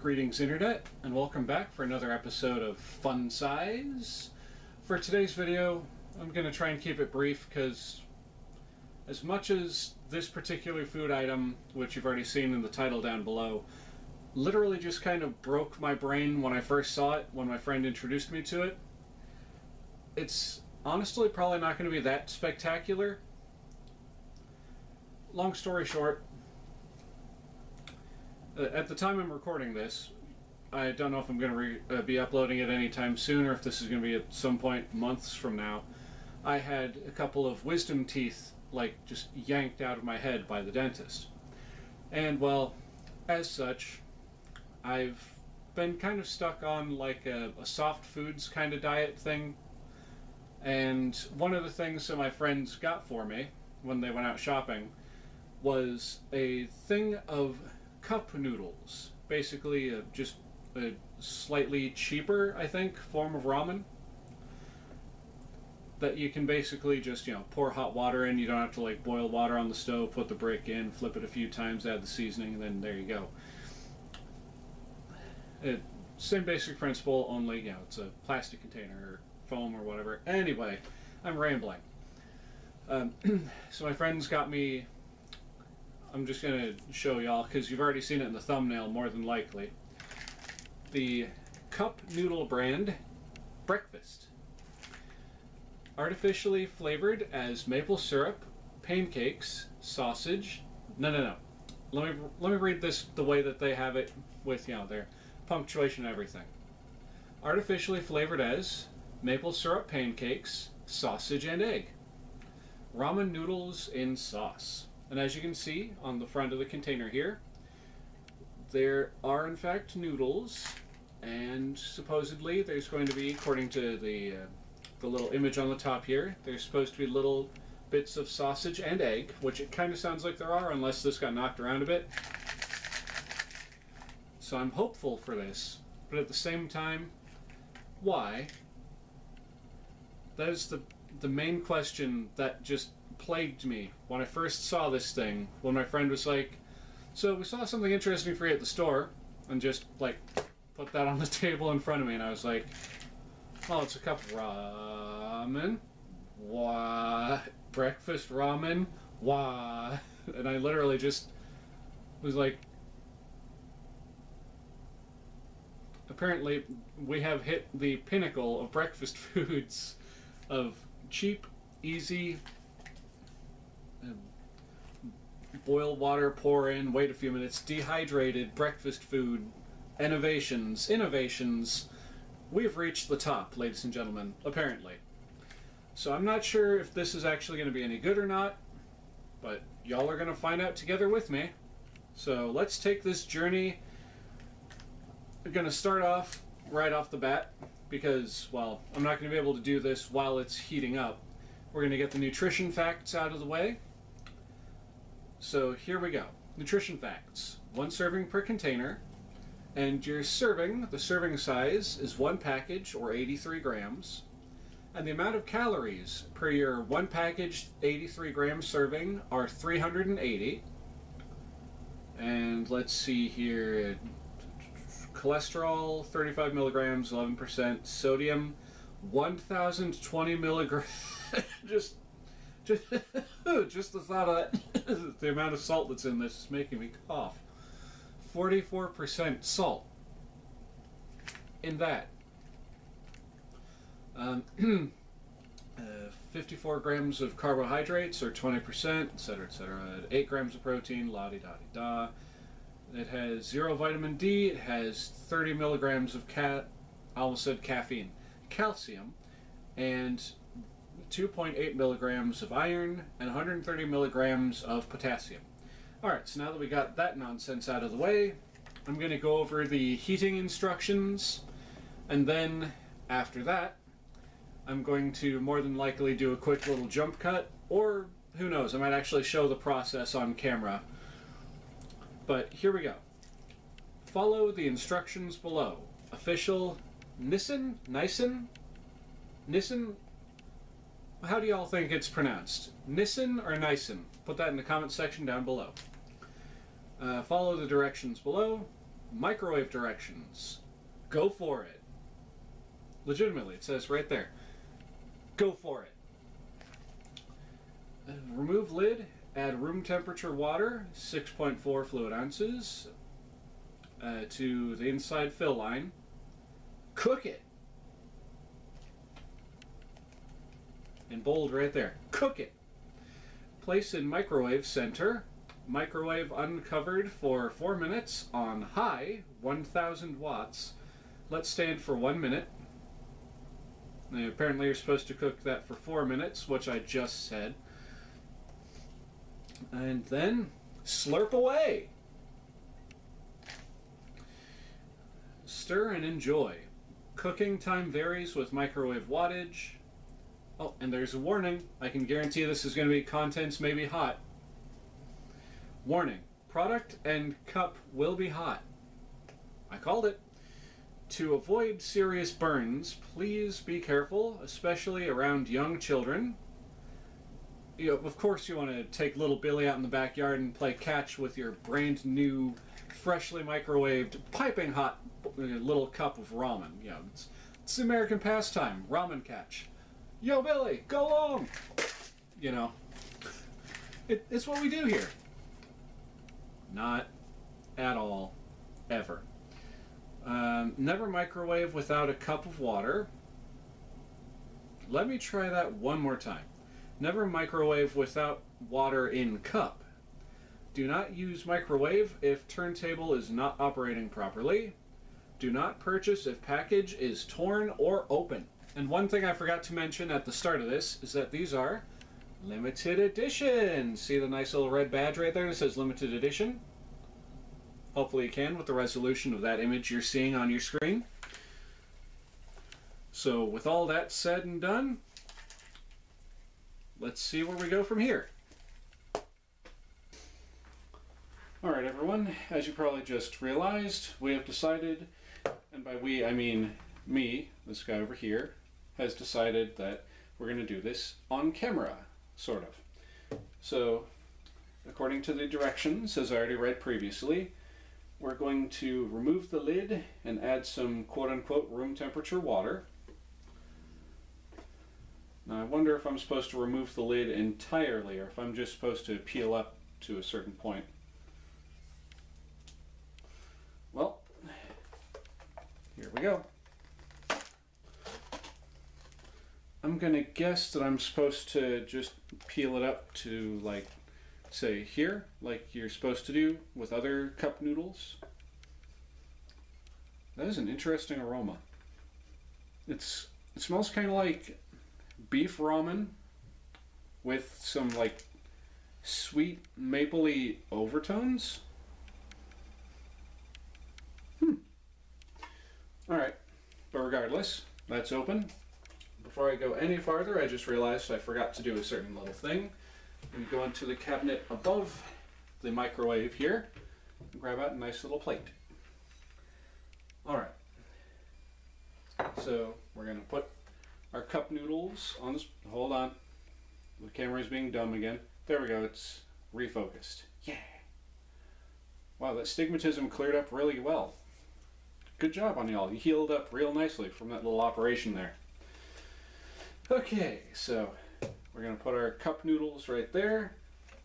Greetings Internet, and welcome back for another episode of Fun Size. For today's video, I'm going to try and keep it brief because as much as this particular food item, which you've already seen in the title down below, literally just kind of broke my brain when I first saw it, when my friend introduced me to it, it's honestly probably not going to be that spectacular. Long story short, at the time I'm recording this, I don't know if I'm going to be uploading it anytime soon or if this is going to be at some point months from now. I had a couple of wisdom teeth, like, just yanked out of my head by the dentist. And, well, as such, I've been kind of stuck on, like, a soft foods kind of diet thing. And one of the things that my friends got for me when they went out shopping was a thing of cup noodles, basically just a slightly cheaper, I think, form of ramen that you can basically just, pour hot water in. You don't have to like boil water on the stove, put the brick in, flip it a few times, add the seasoning, and then there you go. Same basic principle, only, it's a plastic container or foam or whatever. Anyway, I'm rambling. So my friends got me, I'm just going to show y'all, because you've already seen it in the thumbnail, more than likely. The cup noodle brand Breakfast. Artificially flavored as maple syrup, pancakes, sausage. No. Let me read this the way that they have it with, their punctuation and everything. Artificially flavored as maple syrup pancakes, sausage and egg. Ramen noodles in sauce. And as you can see on the front of the container here, there are in fact noodles, and supposedly there's going to be, according to the little image on the top here, there's supposed to be little bits of sausage and egg, which it kind of sounds like there are, unless this got knocked around a bit. So I'm hopeful for this, but at the same time, why? That is the main question that just plagued me when I first saw this thing, when my friend was like, so we saw something interesting for you at the store, and just like put that on the table in front of me, and I was like, oh, it's a cup of ramen? Why? Breakfast ramen? Why? And I literally just was like, apparently we have hit the pinnacle of breakfast foods, of cheap, easy, boil water, pour in, wait a few minutes, dehydrated breakfast food innovations. We have reached the top, ladies and gentlemen, apparently. So I'm not sure if this is actually going to be any good or not, but y'all are going to find out together with me. So let's take this journey. We're going to start off right off the bat, because, well, I'm not going to be able to do this while it's heating up. We're going to get the nutrition facts out of the way. So here we go. Nutrition facts. 1 serving per container. And your serving, the serving size, is 1 package, or 83 grams. And the amount of calories per your 1 package, 83 gram serving are 380. And let's see here. Cholesterol, 35 milligrams, 11%. Sodium, 1,020 milligrams. just the thought of that, the amount of salt that's in this is making me cough. 44% salt in that. 54 grams of carbohydrates, or 20%, etc., etc. 8 grams of protein, la-di-da-di-da. It has 0 vitamin D. It has 30 milligrams of I almost said caffeine, calcium, and 2.8 milligrams of iron, and 130 milligrams of potassium. Alright, so now that we got that nonsense out of the way, I'm going to go over the heating instructions, and then, after that, I'm going to more than likely do a quick little jump cut, or, who knows, I might actually show the process on camera. But here we go. Follow the instructions below. Official Nissin? How do y'all think it's pronounced? Nissin or Nissin? Put that in the comment section down below. Follow the directions below. Microwave directions. Go for it. Legitimately, it says right there. Go for it. Remove lid. Add room temperature water, 6.4 fluid ounces, to the inside fill line. Cook it. In bold right there. Cook it. Place in microwave center. Microwave uncovered for 4 minutes on high, 1000 watts. Let stand for 1 minute. Now, apparently you're supposed to cook that for 4 minutes, which I just said. And then slurp away. Stir and enjoy. Cooking time varies with microwave wattage. Oh, and there's a warning. I can guarantee this is going to be contents may be hot. Warning. Product and cup will be hot. I called it. To avoid serious burns, please be careful, especially around young children. You know, of course you want to take little Billy out in the backyard and play catch with your brand new, freshly microwaved, piping hot little cup of ramen. You know, it's the American pastime, ramen catch. Yo, Billy, go long! You know, it's what we do here. Not at all, ever. Never microwave without a cup of water. Let me try that one more time. Never microwave without water in cup. Do not use microwave if turntable is not operating properly. Do not purchase if package is torn or open. And one thing I forgot to mention at the start of this is that these are limited edition. See the nice little red badge right there that says limited edition? Hopefully you can with the resolution of that image you're seeing on your screen. So with all that said and done, let's see where we go from here. Alright everyone, as you probably just realized, we have decided, and by we I mean me, this guy over here, has decided that we're going to do this on camera, sort of. So, according to the directions, as I already read previously, we're going to remove the lid and add some quote-unquote room temperature water. Now I wonder if I'm supposed to remove the lid entirely or if I'm just supposed to peel up to a certain point. Well, here we go. I'm gonna guess that I'm supposed to just peel it up to, like, say here, like you're supposed to do with other cup noodles. That is an interesting aroma. It smells kind of like beef ramen with some like sweet mapley overtones. Alright, but regardless, that's open. Before I go any farther, I just realized I forgot to do a certain little thing. I'm going to the cabinet above the microwave here and grab out a nice little plate. Alright, so we're going to put our cup noodles on this. Hold on, the camera is being dumb again. There we go, it's refocused. Yeah! Wow, that stigmatism cleared up really well. Good job on y'all, you healed up real nicely from that little operation there. Okay, so we're going to put our cup noodles right there,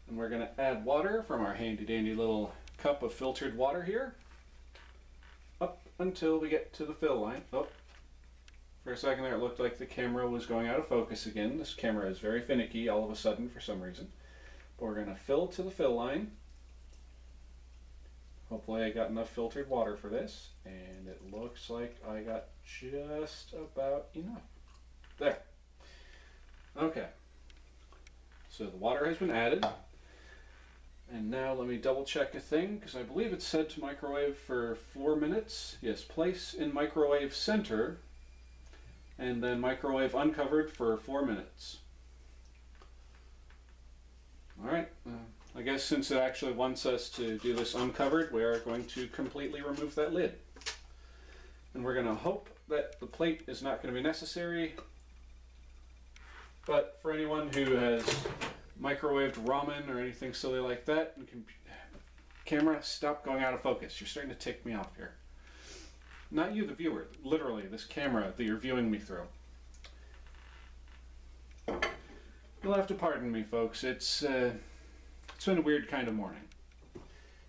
and we're going to add water from our handy dandy little cup of filtered water here, up until we get to the fill line. Oh, for a second there it looked like the camera was going out of focus again. This camera is very finicky all of a sudden for some reason. But we're going to fill to the fill line. Hopefully I got enough filtered water for this, and it looks like I got just about enough. There. Okay. So the water has been added, and now let me double check a thing, because I believe it's said to microwave for 4 minutes. Yes, place in microwave center, and then microwave uncovered for 4 minutes. Alright, I guess since it actually wants us to do this uncovered, we are going to completely remove that lid. And we're going to hope that the plate is not going to be necessary. But for anyone who has microwaved ramen or anything silly like that and Camera, stop going out of focus. You're starting to tick me off here. Not you, the viewer. Literally, this camera that you're viewing me through. You'll have to pardon me, folks. It's been a weird kind of morning.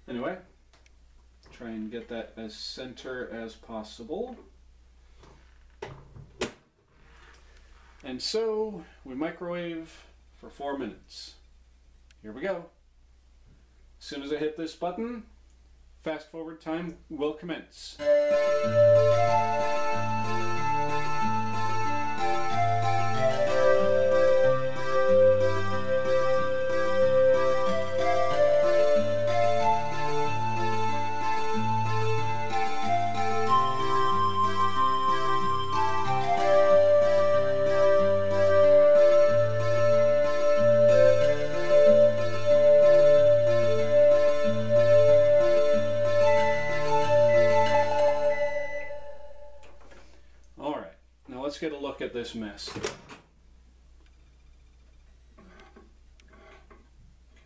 Anyway, try and get that as center as possible. And so, we microwave for 4 minutes. Here we go. As soon as I hit this button, fast forward time will commence. Let's get a look at this mess.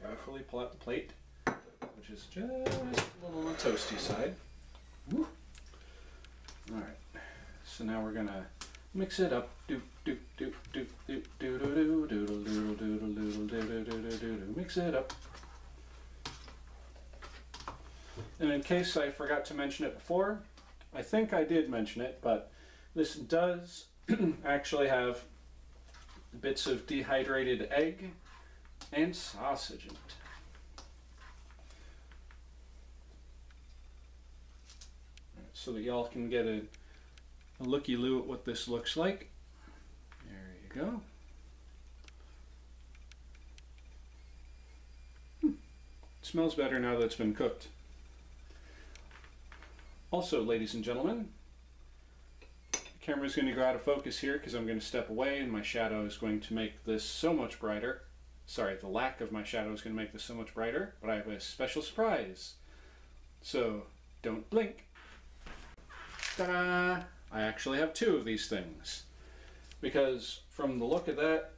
Carefully pull out the plate, which is just a little on the toasty side. Woo. All right, so now we're gonna mix it up. Mix it up. And in case I forgot to mention it before, I think I did mention it, but this does actually have bits of dehydrated egg and sausage in it. So that y'all can get a looky-loo at what this looks like. There you go. It smells better now that it's been cooked. Also, ladies and gentlemen, camera's going to go out of focus here because I'm going to step away and my shadow is going to make this so much brighter. Sorry, the lack of my shadow is going to make this so much brighter, but I have a special surprise. So, don't blink. Ta-da! I actually have 2 of these things. Because from the look of that,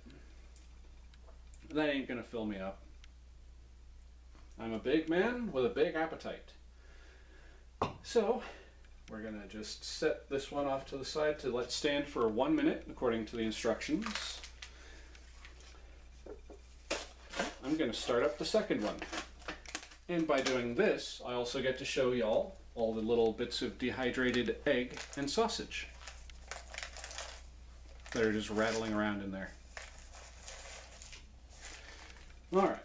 that ain't going to fill me up. I'm a big man with a big appetite. So, we're going to just set this one off to the side to let stand for 1 minute, according to the instructions. I'm going to start up the second one. And by doing this, I also get to show y'all all the little bits of dehydrated egg and sausage that are just rattling around in there. Alright.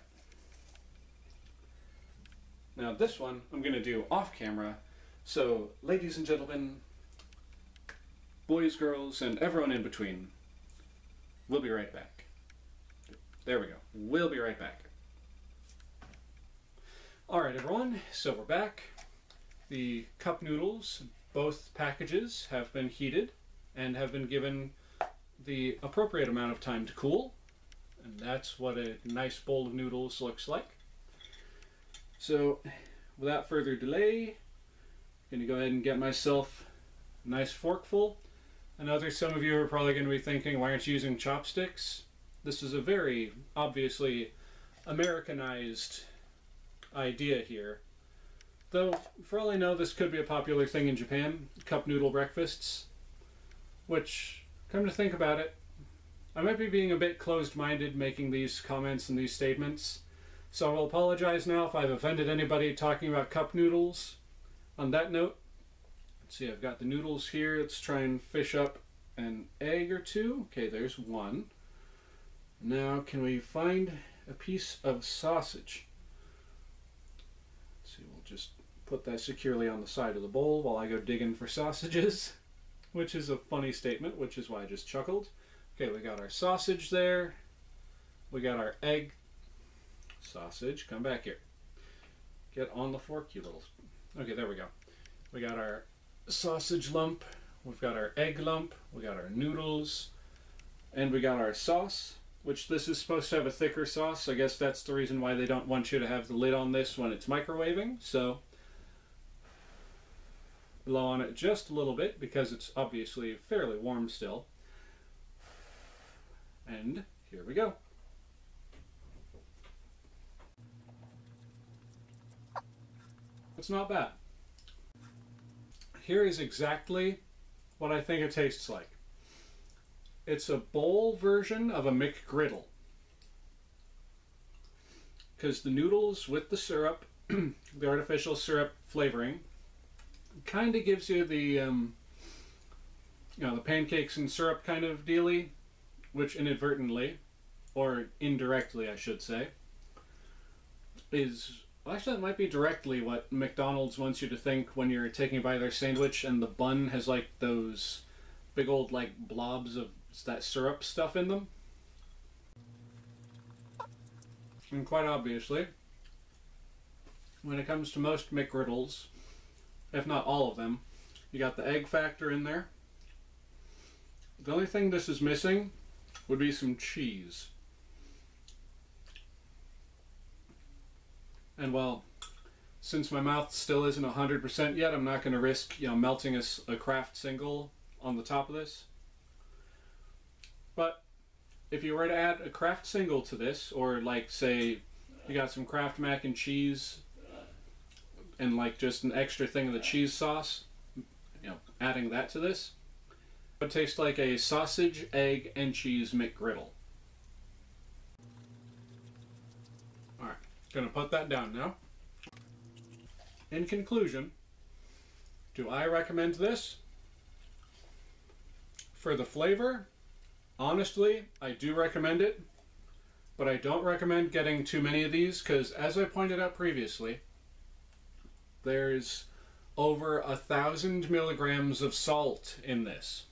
Now this one I'm going to do off camera. So, ladies and gentlemen, boys, girls, and everyone in between, we'll be right back. There we go. We'll be right back. Alright everyone, so we're back. The cup noodles, both packages, have been heated and have been given the appropriate amount of time to cool. And that's what a nice bowl of noodles looks like. So, without further delay, I'm going to go ahead and get myself a nice forkful. I know there's some of you who are probably going to be thinking, why aren't you using chopsticks? This is a very obviously Americanized idea here. Though, for all I know, this could be a popular thing in Japan, cup noodle breakfasts. Which, come to think about it, I might be being a bit closed-minded making these comments and these statements. So I will apologize now if I've offended anybody talking about cup noodles. On that note, let's see, I've got the noodles here. Let's try and fish up an egg or 2. Okay, there's 1. Now, can we find a piece of sausage? Let's see, we'll just put that securely on the side of the bowl while I go digging for sausages, which is a funny statement, which is why I just chuckled. Okay, we got our sausage there. We got our egg. Sausage, come back here. Get on the fork, you little... Okay, there we go. We got our sausage lump, we've got our egg lump, we got our noodles, and we got our sauce, which this is supposed to have a thicker sauce. I guess that's the reason why they don't want you to have the lid on this when it's microwaving. So, blow on it just a little bit because it's obviously fairly warm still. And here we go. It's not bad. Here is exactly what I think it tastes like. It's a bowl version of a McGriddle. Because the noodles with the syrup, the artificial syrup flavoring, kind of gives you the, the pancakes and syrup kind of dealy, which inadvertently, or indirectly I should say, is, well, actually that might be directly what McDonald's wants you to think when you're taking a bite of their sandwich and the bun has like those big old like blobs of that syrup stuff in them. And quite obviously, when it comes to most McGriddles, if not all of them, you got the egg factor in there. The only thing this is missing would be some cheese. And well, since my mouth still isn't 100% yet, I'm not going to risk, melting a Kraft single on the top of this. But if you were to add a Kraft single to this, or like say you got some Kraft mac and cheese and like just an extra thing of the cheese sauce, adding that to this, it would taste like a sausage, egg, and cheese McGriddle. Alright, gonna put that down now. In conclusion, do I recommend this? For the flavor, honestly, I do recommend it, but I don't recommend getting too many of these because, as I pointed out previously, there's over 1,000 milligrams of salt in this.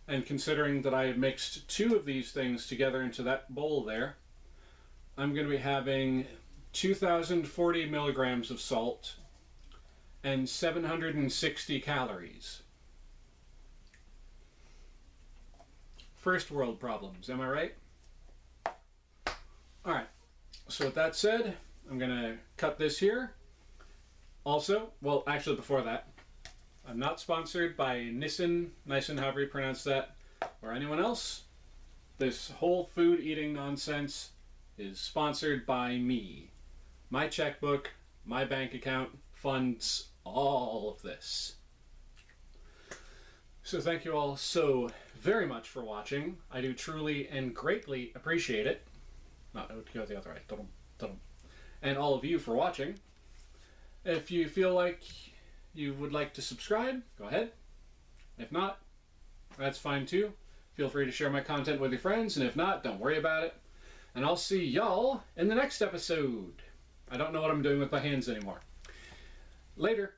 And considering that I mixed 2 of these things together into that bowl there, I'm going to be having 2,040 milligrams of salt and 760 calories. First world problems, am I right? Alright, so with that said, I'm going to cut this here. Also, well, actually before that, I'm not sponsored by Nissin, however you pronounce that, or anyone else. This whole food eating nonsense is sponsored by me. My checkbook, my bank account funds all of this. So thank you all so very much for watching. I do truly and greatly appreciate it. No, it would go the other way. Dum, dum. And all of you for watching. If you feel like you would like to subscribe, go ahead. If not, that's fine too. Feel free to share my content with your friends, and if not, don't worry about it. And I'll see y'all in the next episode. I don't know what I'm doing with my hands anymore. Later.